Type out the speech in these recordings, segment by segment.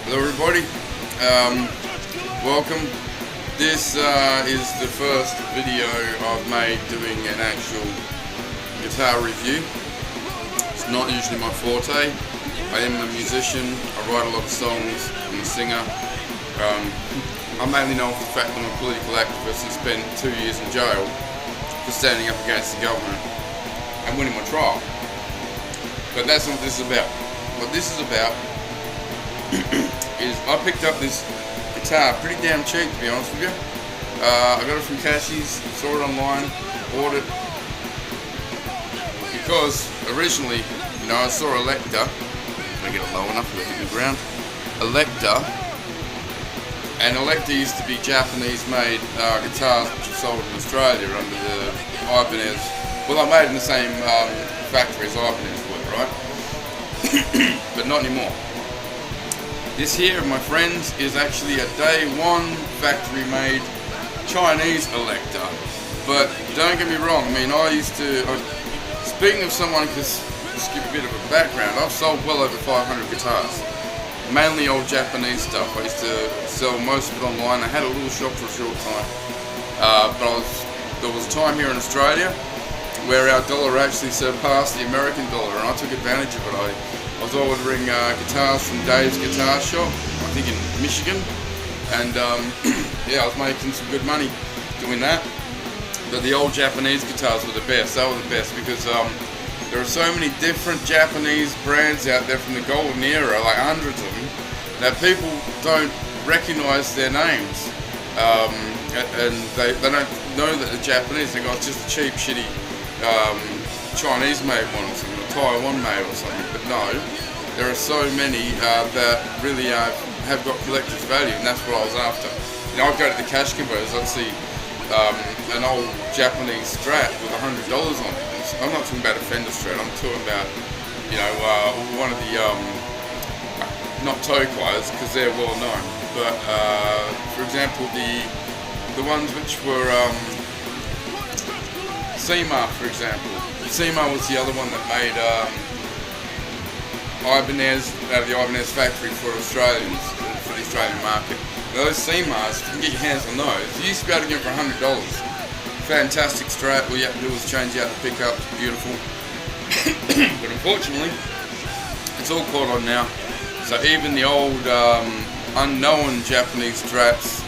Hello everybody, welcome. This is the first video I've made doing an actual guitar review. It's not usually my forte. I am a musician, I write a lot of songs, I'm a singer. I'm mainly known for the fact that I'm a political activist and spent 2 years in jail for standing up against the government and winning my trial. But that's not what this is about. What this is about is I picked up this guitar pretty damn cheap, to be honest with you. I got it from Cashies, saw it online, bought it because originally, I saw Electa. Let me get it low enough to hit the ground. Electa, and Electa used to be Japanese-made guitars which are sold in Australia under the Ibanez. Well, they're made in the same factory as Ibanez were, right? But not anymore. This here, my friends, is actually a Daewon factory-made Chinese Electa. But don't get me wrong, speaking of someone, just give a bit of a background, I've sold well over 500 guitars. Mainly old Japanese stuff. I used to sell most of it online. I had a little shop for a short time. But there was a time here in Australia where our dollar actually surpassed the American dollar, and I took advantage of it. I was ordering guitars from Dave's Guitar Shop, I think in Michigan, and yeah, I was making some good money doing that. But the old Japanese guitars were the best. They were the best because there are so many different Japanese brands out there from the golden era, like hundreds of them, that people don't recognize their names, and they don't know that they're Japanese. They go, it's just a cheap, shitty Chinese made one or something, or Taiwan made or something. But no, there are so many that really have got collector's value, and that's what I was after. I'd go to the cash converters, I'd see an old Japanese Strat with $100 on it. I'm not talking about a Fender Strat, I'm talking about, one of the, not Toki's, because they're well known, but for example, the ones which were, Seema, for example. Seema was the other one that made Ibanez, out of the Ibanez factory for Australians, for the Australian market. Now those Seemas, if you can get your hands on those, you used to be able to get them for $100. Fantastic Strat, all you have to do is change out the pickups, beautiful. But unfortunately, it's all caught on now. So even the old unknown Japanese Strats,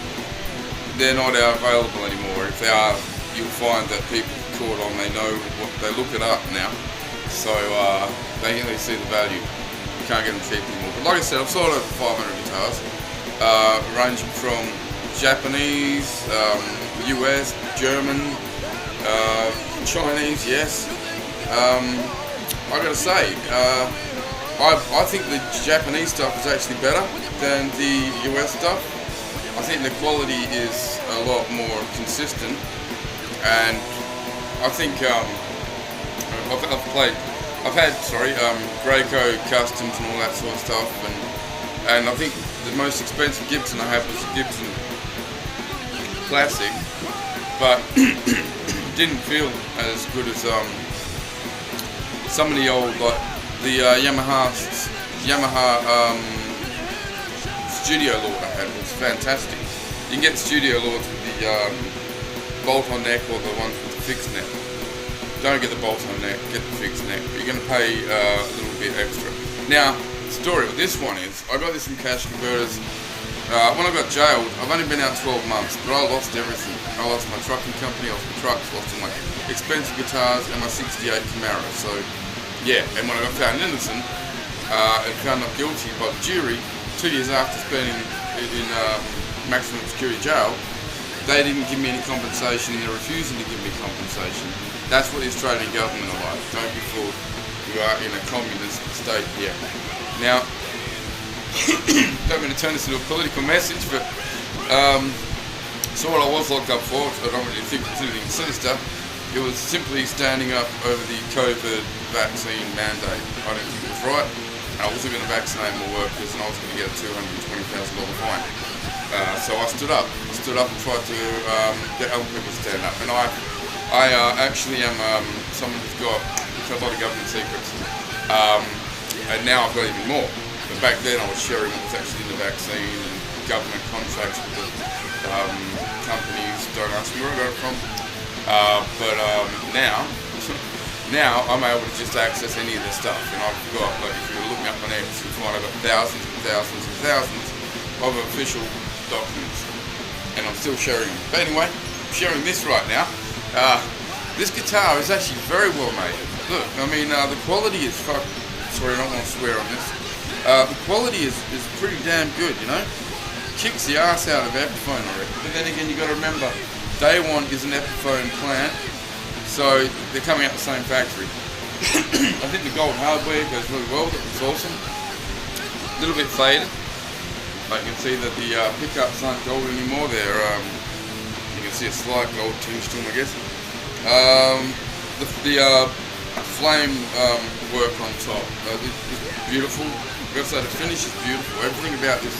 they're not available anymore. If they are, you'll find that people caught on, they know what, they look it up now. So they see the value. You can't get them cheap anymore. But like I said, I've sold over 500 guitars, ranging from Japanese, US, German, Chinese, yes. I gotta say, I think the Japanese stuff is actually better than the US stuff. I think the quality is a lot more consistent, and I think I've had Graco Customs and all that sort of stuff, and I think the most expensive Gibson I had was a Gibson Classic, but didn't feel as good as some of the old, like the Yamaha Studio Lord I had. It was fantastic. You can get Studio Lords with the bolt-on neck or the ones with the fixed neck. Don't get the bolt-on neck, get the fixed neck, but you're going to pay a little bit extra. Now, the story with this one is, I got this from Cash Converters. When I got jailed, I've only been out 12 months, but I lost everything. I lost my trucking company, I lost my trucks, lost all my expensive guitars, and my 68 Camaro. So, yeah, and when I got found innocent and found not guilty by the jury, 2 years after spending in maximum security jail, they didn't give me any compensation, and they're refusing to give me compensation. That's what the Australian government are like. Don't be fooled. We are in a communist state here. Now, don't mean to turn this into a political message, but so what I was locked up for, I don't really think it's anything sinister. It was simply standing up over the COVID vaccine mandate. I didn't think it was right, and I wasn't going to vaccinate my workers, and I was going to get a $220,000 fine. So I stood up and tried to get other people to stand up, and I actually am someone who's got a lot of government secrets, and now I've got even more. back then I was sharing what was actually in the vaccine and government contracts with the companies. Don't ask me where I got it from. But now, now I'm able to just access any of this stuff, and I've got, like, if you look me up on X, you'll find I've got thousands and thousands and thousands of official documents, and I'm still sharing them. But anyway, I'm sharing this right now. This guitar is actually very well made. Look, I mean, the quality is sorry, I don't want to swear on this. The quality is pretty damn good, you know? Kicks the ass out of Epiphone, I reckon. But then again, you got to remember, Daewon is an Epiphone plant, so they're coming out the same factory. I think the gold hardware goes really well. That was awesome. A little bit faded. I can see that the pickups aren't gold anymore. They're you can see a slight gold tinge to them, I guess. The flame work on top is beautiful. I've got to say, the finish is beautiful. Everything about this,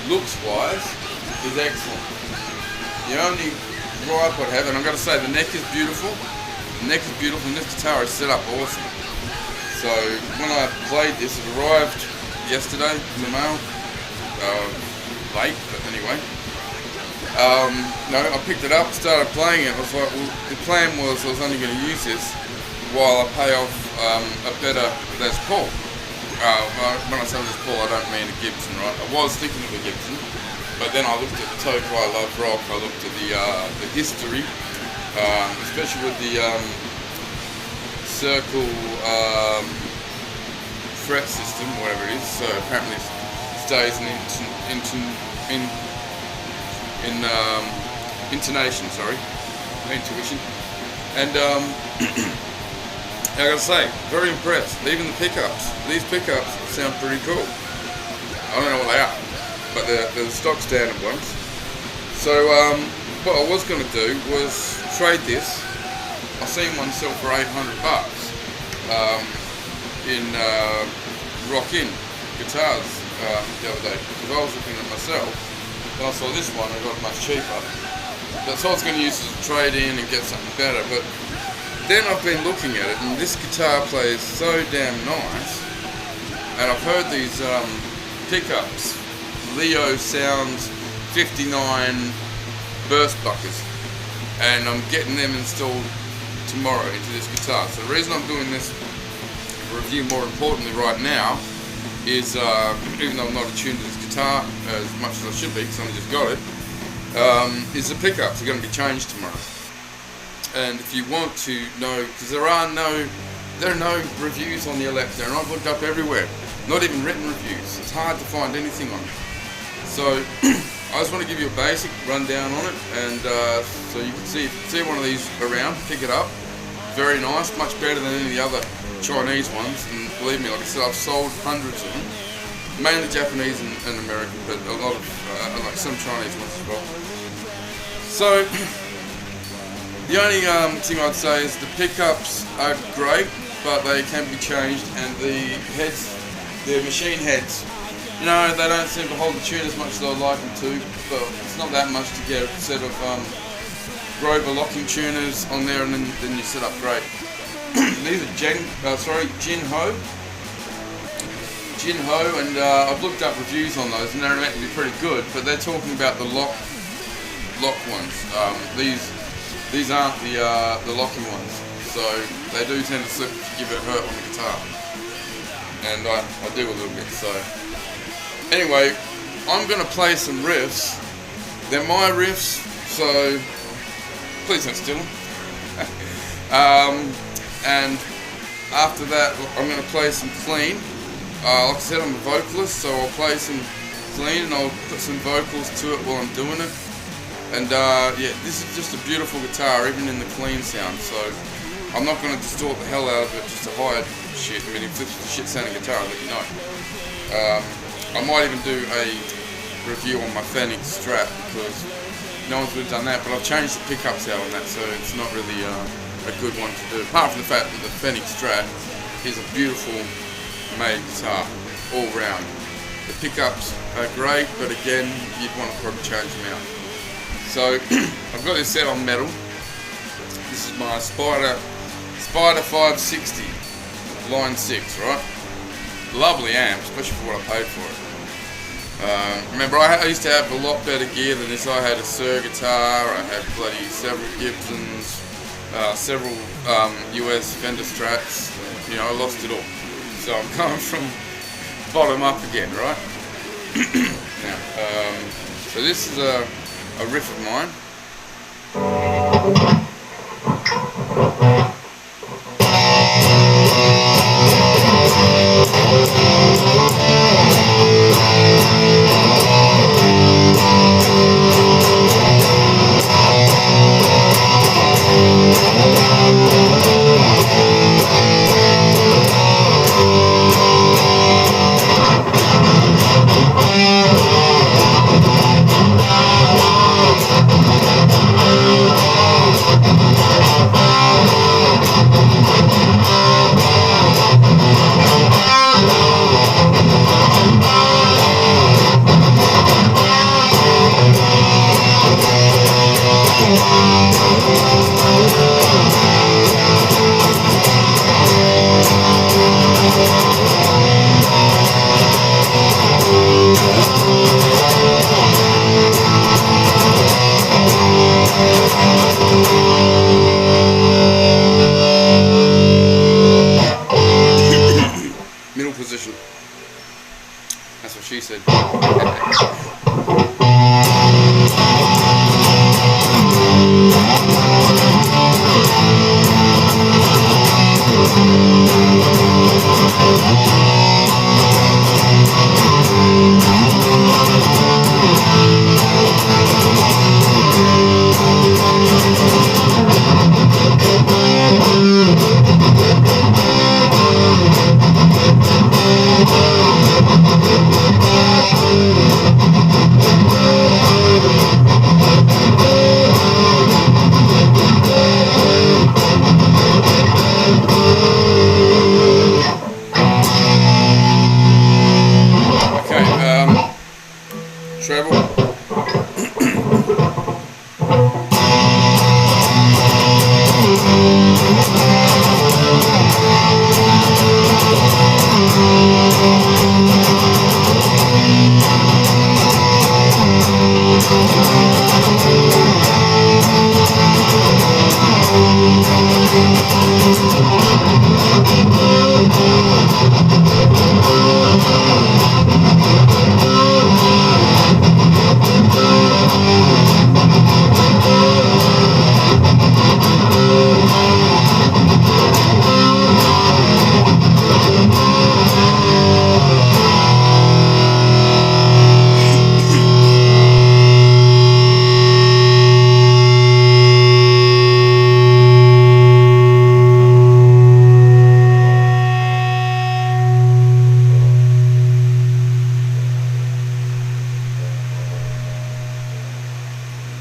looks-wise, is excellent. The only gripe I'd have, and I've got to say, the neck is beautiful. The neck is beautiful, and this guitar is set up awesome. So when I played this, it arrived yesterday in the mail. Late, but anyway. No, I picked it up, started playing it. I was like, well, the plan was I was only going to use this while I pay off a better Les Paul. When I say Les Paul, I don't mean a Gibson, right? I was thinking of a Gibson, but then I looked at the Toka I Love Rock. I looked at the history, especially with the circle fret system, whatever it is. So apparently it stays in intonation, intuition, and I gotta say, very impressed. Even the pickups, these pickups sound pretty cool. I don't know what they are, but they're the stock standard ones. So what I was gonna do was trade this. I seen one sell for $800 in Rock-In Guitars the other day, because I was looking at myself. Then I saw this one, I got it much cheaper. That's all I was going to use as a trade-in and get something better. But then I've been looking at it, and this guitar plays so damn nice. And I've heard these pickups, Leo Sounds 59 burst buckers, and I'm getting them installed tomorrow into this guitar. So the reason I'm doing this review, more importantly right now, is even though I'm not attuned to this guitar as much as I should be, because I only just got it, is the pickups are going to be changed tomorrow. And if you want to know, because there are no reviews on the Electa, and I've looked up everywhere, not even written reviews. It's hard to find anything on it. So I just want to give you a basic rundown on it, and so you can see one of these around, pick it up. Very nice, much better than any of the other Chinese ones, and believe me, like I said, I've sold hundreds of them, mainly Japanese and American, but a lot of like some Chinese ones as well. So the only thing I'd say is the pickups are great, but they can be changed, and the heads, the machine heads, you know, they don't seem to hold the tune as much as I'd like them to, but it's not that much to get a set of Grover locking tuners on there, and then you set up great. These are Jinho, and I've looked up reviews on those, and they're meant to be pretty good, but they're talking about the lock ones. These aren't the locking ones, so they do tend to slip if you give it a hurt on the guitar, and I do a little bit. So anyway, I'm going to play some riffs. They're my riffs, so please don't steal them. And after that, I'm going to play some clean. Like I said, I'm a vocalist, so I'll play some clean and I'll put some vocals to it while I'm doing it. And yeah, this is just a beautiful guitar, even in the clean sound. So I'm not going to distort the hell out of it just to hide shit. I mean, if this is a shit sounding guitar, I'll let you know. I might even do a review on my Fenix Strat, because no one's really done that, but I've changed the pickups out on that, so it's not really a good one to do. Apart from the fact that the Fenix Strat is a beautiful made guitar all round. The pickups are great, but again, you'd want to probably change them out. So I've got this set on metal. This is my Spider 560 line 6, right? lovely amp, especially for what I paid for it. Remember, I used to have a lot better gear than this. I had a Sir guitar, I had bloody several Gibsons, several US Fender Strats. You know, I lost it all. So I'm coming from bottom up again, right? Now, so this is a riff of mine. Middle position. That's what she said. Treble.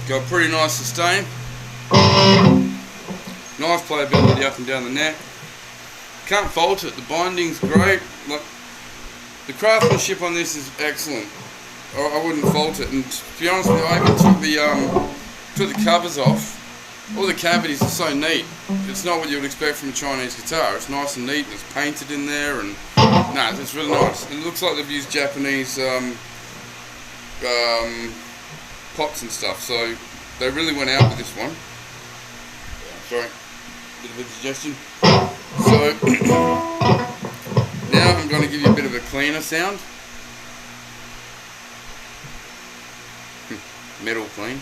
Got pretty nice sustain. Nice playability up and down the neck. Can't fault it. The binding's great. Like, the craftsmanship on this is excellent. I wouldn't fault it. And to be honest with you, I even took the covers off. All the cavities are so neat. It's not what you would expect from a Chinese guitar. It's nice and neat, and it's painted in there, and no, it's really nice. And it looks like they've used Japanese pots and stuff, so they really went out with this one. Sorry, bit of a suggestion. So now I'm going to give you a bit of a cleaner sound. Metal clean.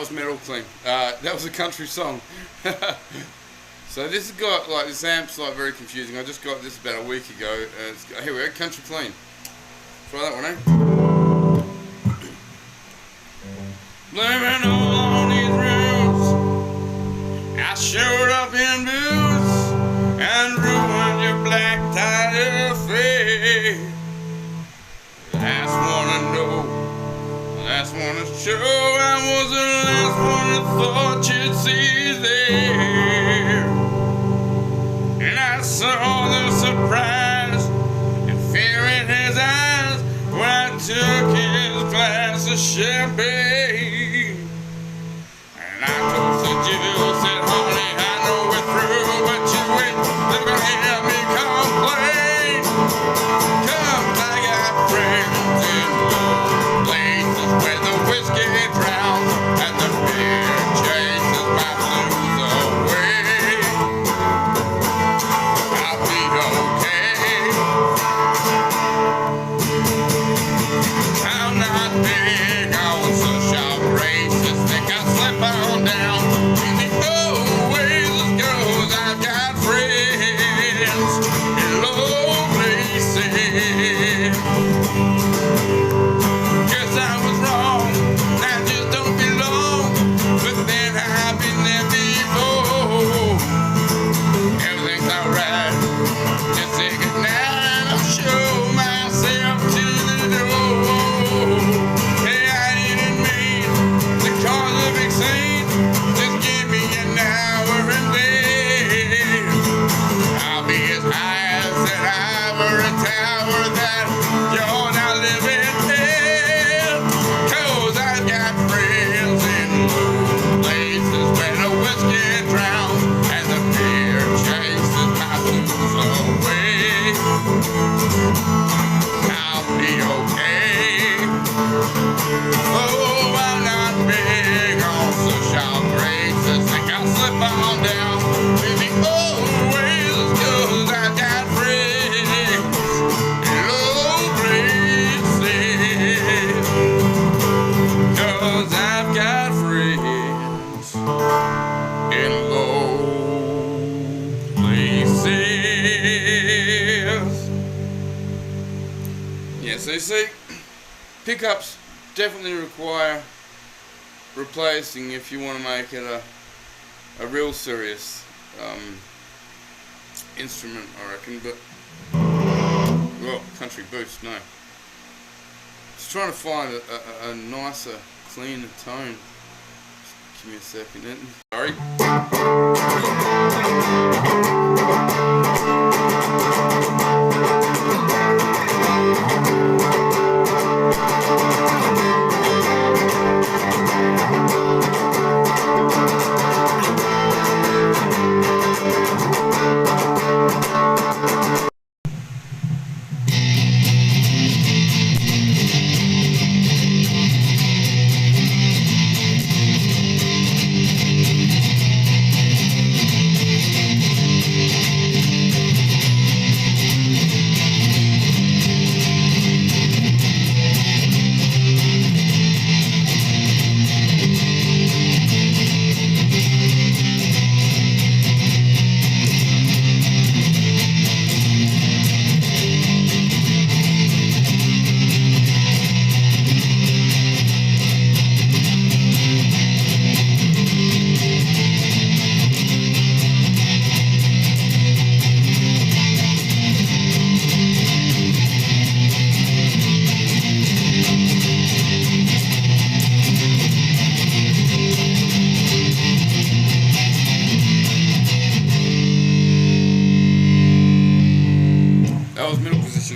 was Metal Clean. That was a country song. So this has got, like, this amp's like very confusing. I just got this about a week ago. Here we go, Country Clean. Try that one, eh? Blaming all on these rules, I showed up in boots and ruined your black tie affair. Last one to know, last one to show, I was the last one that thought you'd see there. And I saw the surprise and fear in his eyes when I took his glass of champagne. And I toasted you, said, honey, I know we're through, but you ain't never hear me complain. 'Cause I got friends in low places where the whiskey drowns and the beer chases my blues away. I'll be okay. I'm not big on social graces, think I slip on down in the old ways it goes. I've got friends in low places. Guess I was wrong, I just don't belong, but then I've been there before. Everything's alright, just say goodnight and I'll show myself to the door. Hey, I didn't mean to cause a big scene, just give me an hour and then I'll be as high as that ivory tower that you're not living in. 'Cause I've got friends in low places where the whiskey drowns and the beer chases my blues away. I'll be okay. Oh, I'm not big on social graces, think I'll slip on down in the old ways, 'cause I've got friends in low places. 'Cause I've got friends in low places. Yeah, so you see, pickups definitely require replacing if you want to make it a real serious instrument, I reckon. But, well, country boost, no. Just trying to find a nicer, cleaner tone. Just give me a second. Sorry.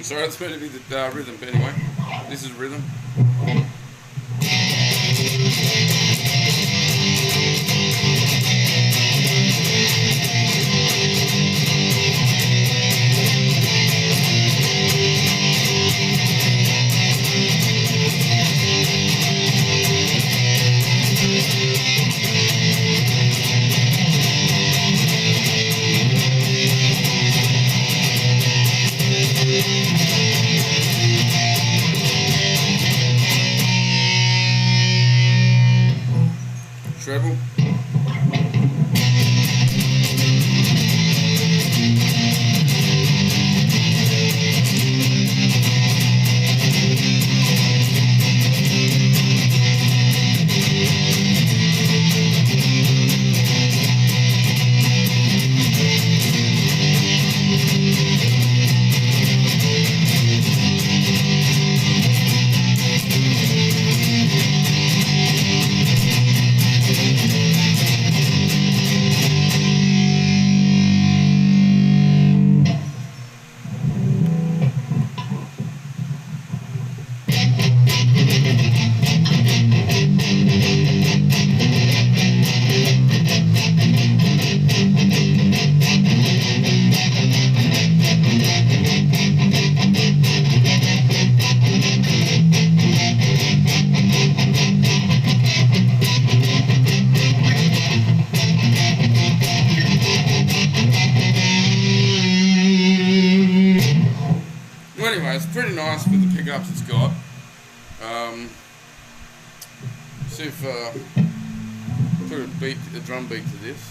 Sorry, that's meant to be the rhythm, but anyway, this is rhythm. treble. Anyway, it's pretty nice with the pickups it's got. See if put a drum beat to this.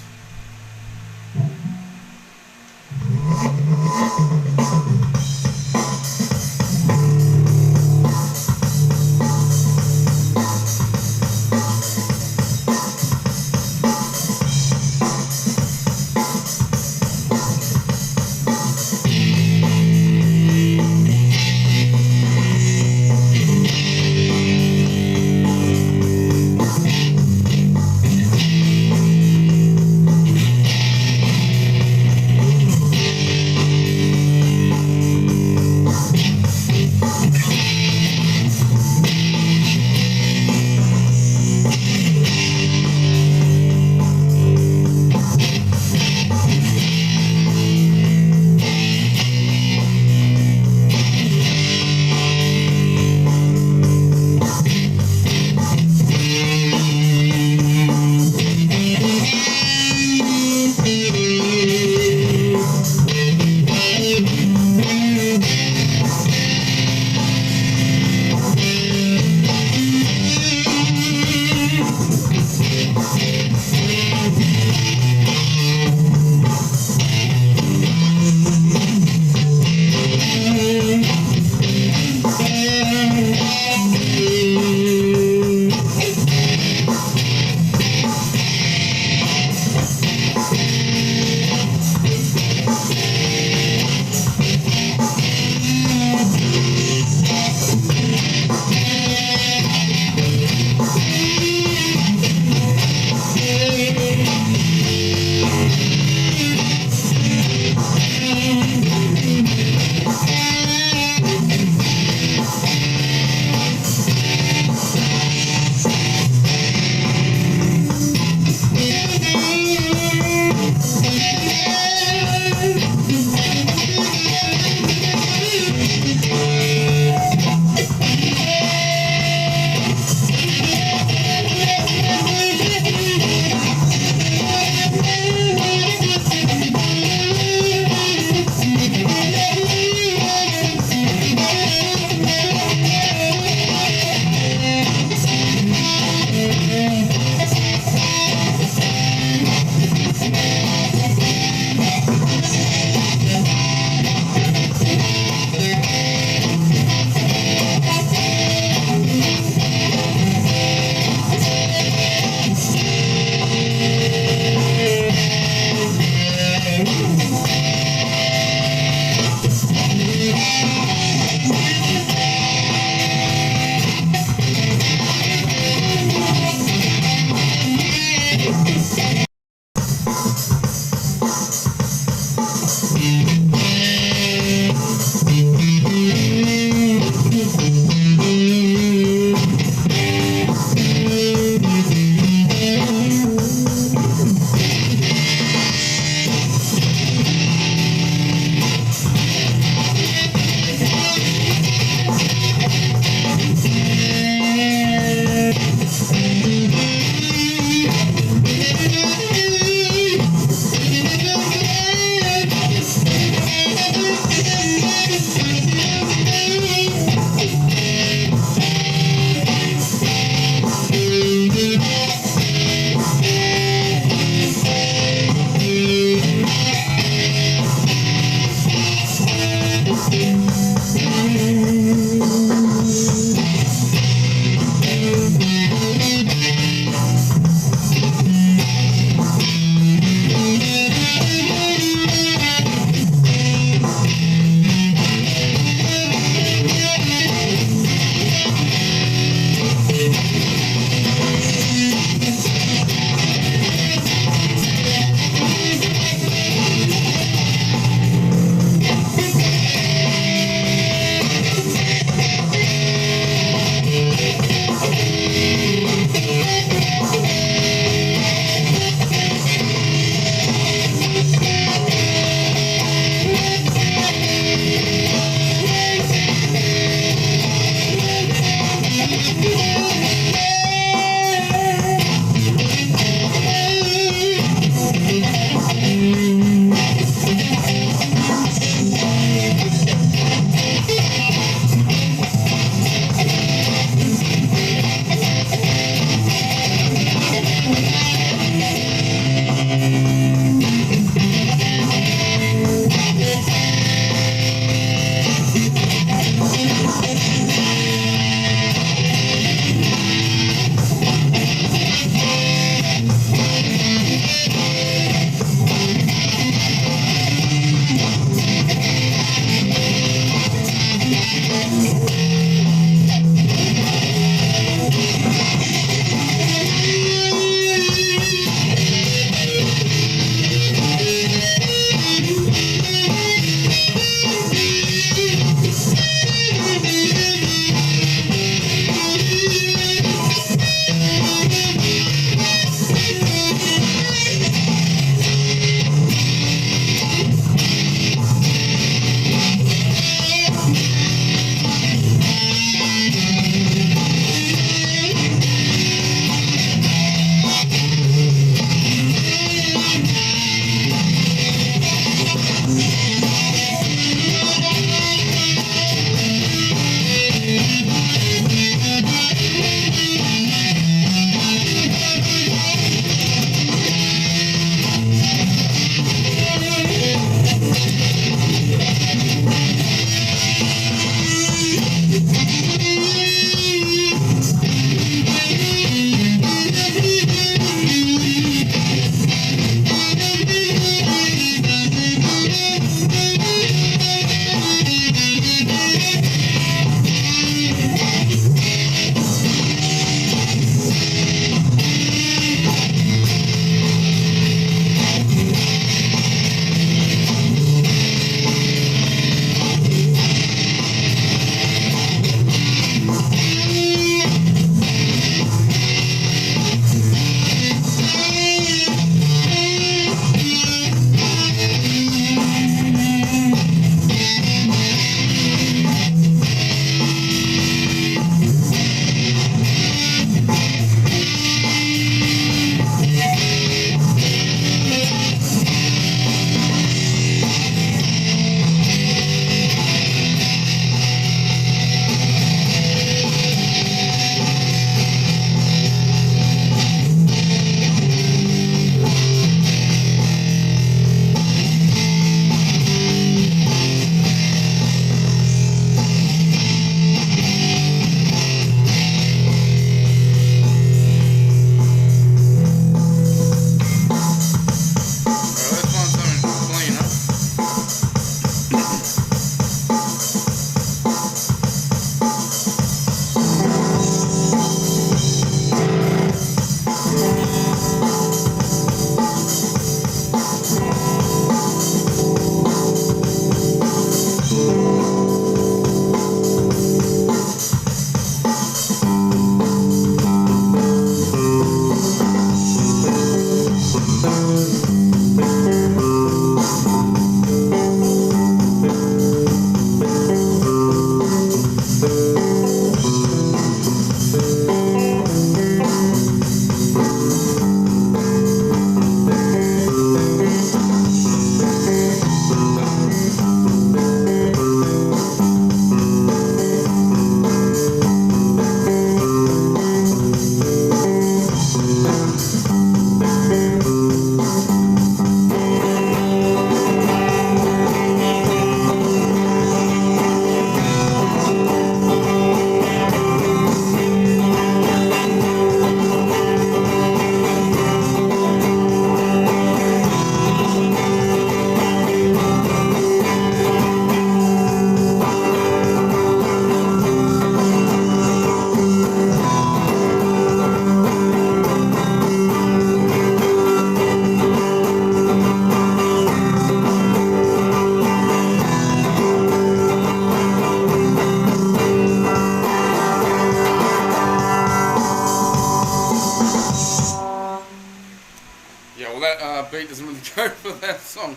well that beat doesn't really go for that song.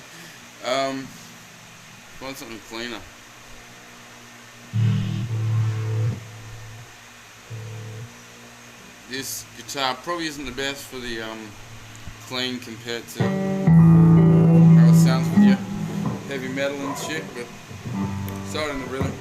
Find something cleaner. This guitar probably isn't the best for the clean compared to how it sounds with your heavy metal and shit, but so in the rhythm.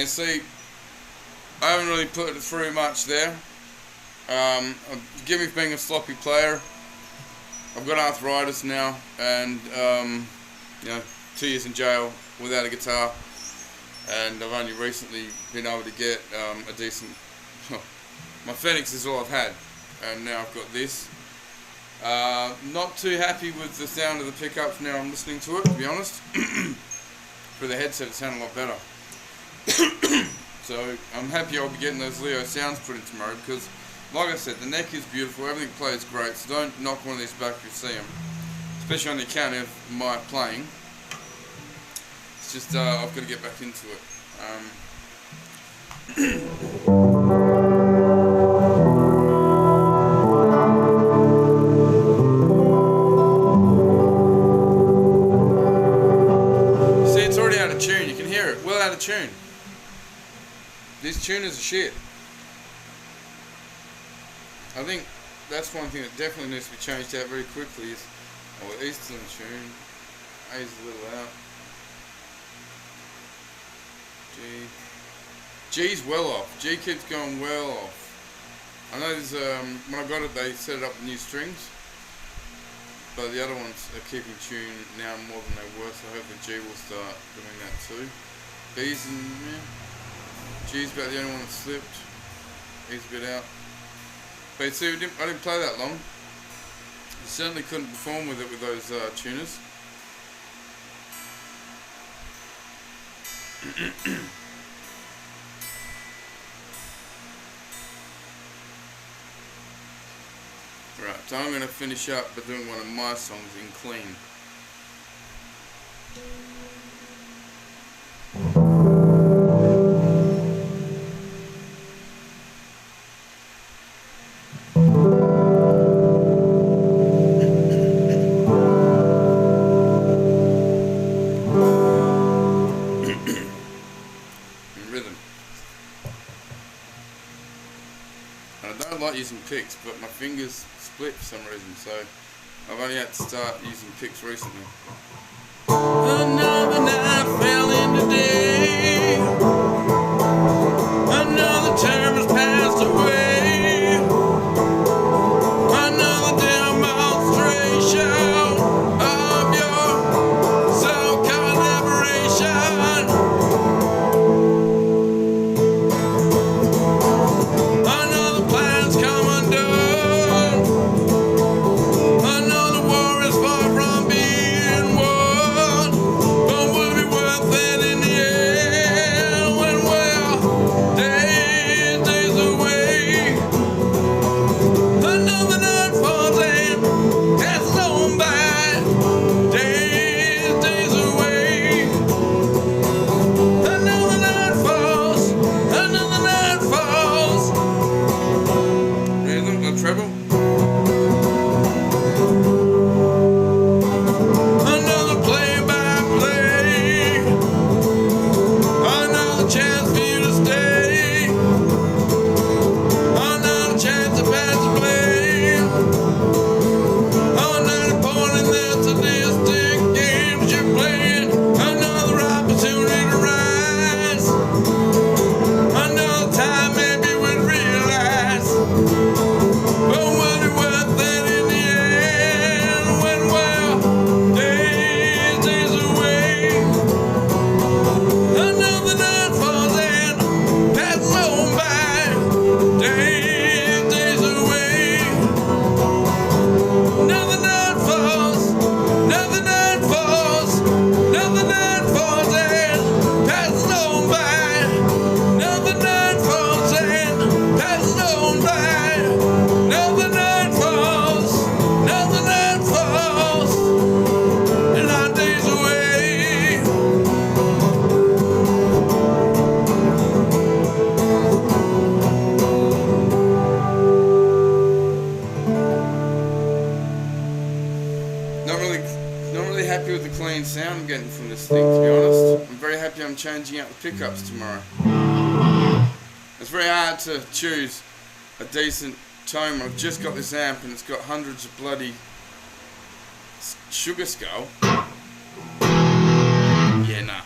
See, I haven't really put it through much there. Forgive me for being a sloppy player. I've got arthritis now, and you know, 2 years in jail without a guitar, and I've only recently been able to get a decent. My Phoenix is all I've had, and now I've got this. Not too happy with the sound of the pickups now I'm listening to it, to be honest. For the headset, it sounded a lot better. So I'm happy I'll be getting those Leo sounds put in tomorrow, because like I said, the neck is beautiful, everything plays great, so don't knock one of these back if you see them, especially on the account of my playing. It's just I've got to get back into it. See, it's already out of tune, you can hear it, well out of tune. These tuners are shit. I think that's one thing that definitely needs to be changed out very quickly is, oh, E's still in tune, A's a little out, G's well off, G keeps going well off. I know there's, when I got it they set it up with new strings, but the other ones are keeping tune now more than they were, so hopefully G will start doing that too. B's in there. G's about the only one that slipped. He's a bit out. But you see, I didn't play that long. You certainly couldn't perform with it with those tuners. Right, so I'm going to finish up by doing one of my songs in clean. Using picks, but my fingers split for some reason, so I've only had to start using picks recently. Another night fell into day, another term has passed away. changing out the pickups tomorrow. It's very hard to choose a decent tone. I've just got this amp and it's got hundreds of bloody sugar skull. Yeah, nah.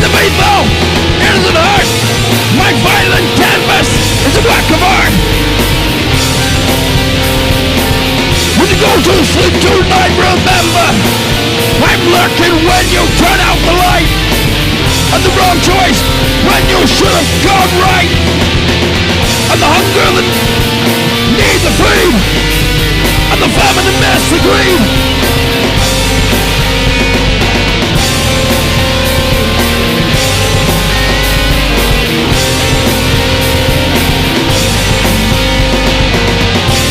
in the faithful, innocent heart. My violent canvas is a work of art. When you go to sleep tonight, remember, I'm lurking when you turn out the light. And the wrong choice when you should have gone right. And the hunger that needs the freed, and the famine that mess the greed.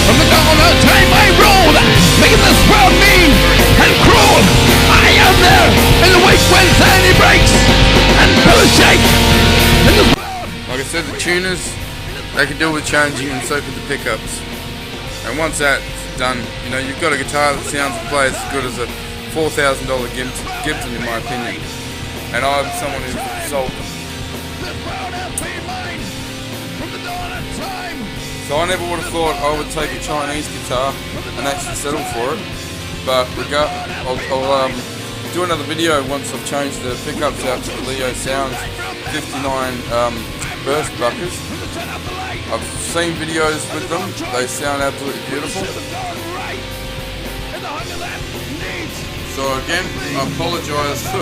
From the dawn of time I ruled, making this world mean and cruel. I am there in the wake when sanity breaks and pillars shake in this world. Like I said, the tuners, they can do with changing, and so can the pickups. And once that's done, you know, you've got a guitar that sounds and plays as good as a $4,000 Gibson, in my opinion. And I'm someone who's sold them. So I never would have thought I would take a Chinese guitar and actually settle for it. But I'll do another video once I've changed the pickups out to the Leo Sounds 59 burst buckers. I've seen videos with them, they sound absolutely beautiful. So again, I apologise for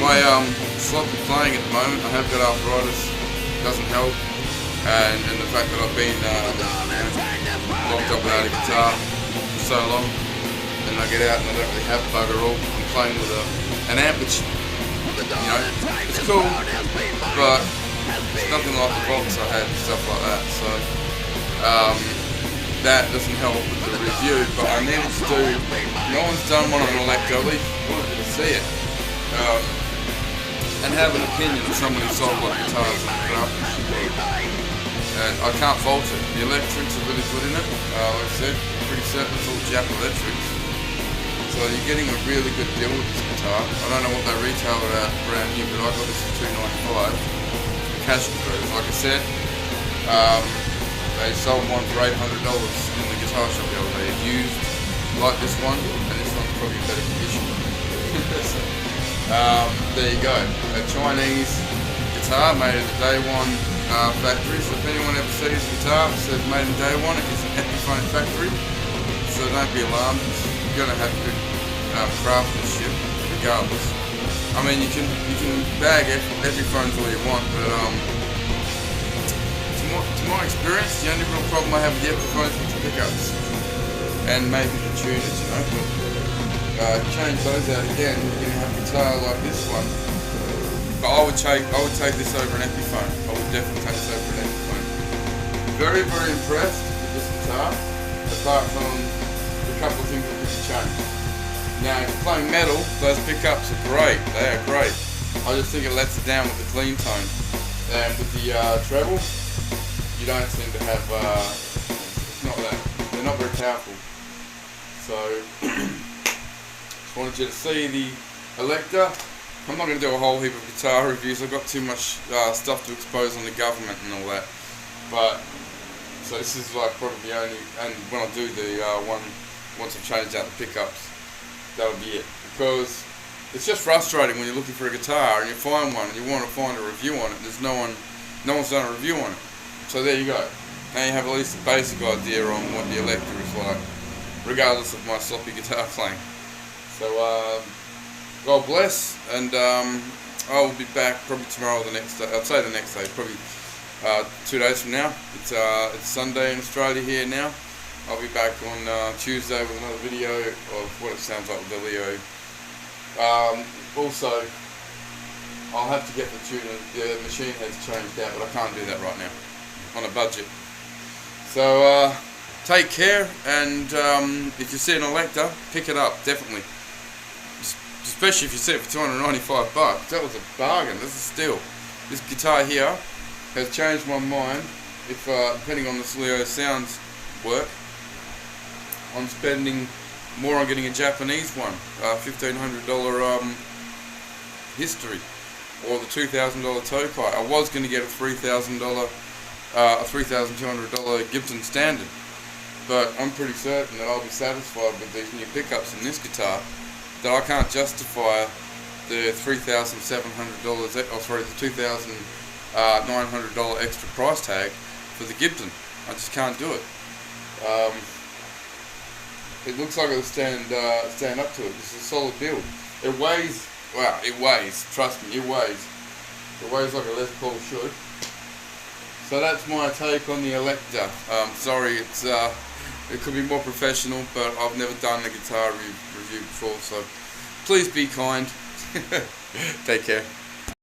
my sloppy playing at the moment. I have got arthritis, doesn't help, and the fact that I've been locked up without a guitar for so long, and I get out and I don't really have bugger all. I'm playing with an amp which, you know, it's cool, but it's nothing like the box I had and stuff like that, so that doesn't help with the review. But I needed to do, no one's done one on an Electa, at least wanted to see it, and have an opinion of someone who sold like guitars and craftsmanship. And I can't fault it. The electrics are really good in it. Like I said, pretty certain it's all Jap electrics. So you're getting a really good deal with this guitar. I don't know what they retail it at brand new, but I got this for $295. Cash converters. Like I said, they sold one for $800 in the guitar shop the other day. Used like this one, and this one's probably in better condition. There you go. A Chinese guitar made at the Daewon factory. So if anyone ever sees a guitar that says made in Daewon, it's an Epiphone factory. So don't be alarmed. You're gonna have good craftsmanship regardless. I mean, you can bag Epiphones all you want, but to my experience, the only real problem I have with the Epiphones is the pickups and maybe the tuners, you know. But change those out again, you're gonna have a guitar like this one. But I would take this over an Epiphone. I would definitely take this over an Epiphone. Very, very impressed with this guitar, apart from a couple of things that could be changed. Now, if you're playing metal, those pickups are great. They are great. I just think it lets it down with the clean tone. And with the treble, you don't seem to have, it's not that, they're not very powerful. So, just wanted you to see the Electa. I'm not going to do a whole heap of guitar reviews. I've got too much stuff to expose on the government and all that. But so this is like probably the only, and when I do the one, once I've changed out the pickups, that'll be it. Because it's just frustrating when you're looking for a guitar and you find one and you want to find a review on it. There's no one's done a review on it. So there you go. Now you have at least a basic idea on what the Electa is like, regardless of my sloppy guitar playing. So God bless, and I will be back probably tomorrow or the next day. I'd say the next day, probably 2 days from now. It's Sunday in Australia here now. I'll be back on Tuesday with another video of what it sounds like with the Leo. Also, I'll have to get the tuner, the machine heads changed out, but I can't do that right now, on a budget. So, take care, and if you see an Electa, pick it up, definitely. Especially if you see it for $295. That was a bargain. This is steal. This guitar here has changed my mind. If depending on this Leo Sounds work, I'm spending more on getting a Japanese one, $1,500 history, or the $2,000 Tokai. I was going to get a $3,200 Gibson Standard, but I'm pretty certain that I'll be satisfied with these new pickups in this guitar, that I can't justify the $3,700, or sorry, the $2,900 extra price tag for the Gibson. I just can't do it. It looks like it'll stand up to it. This is a solid build. It weighs, wow, it weighs. Trust me, it weighs. It weighs like a Les Paul should. So that's my take on the Electa. Sorry, it could be more professional, but I've never done a guitar review before, so please be kind. Take care.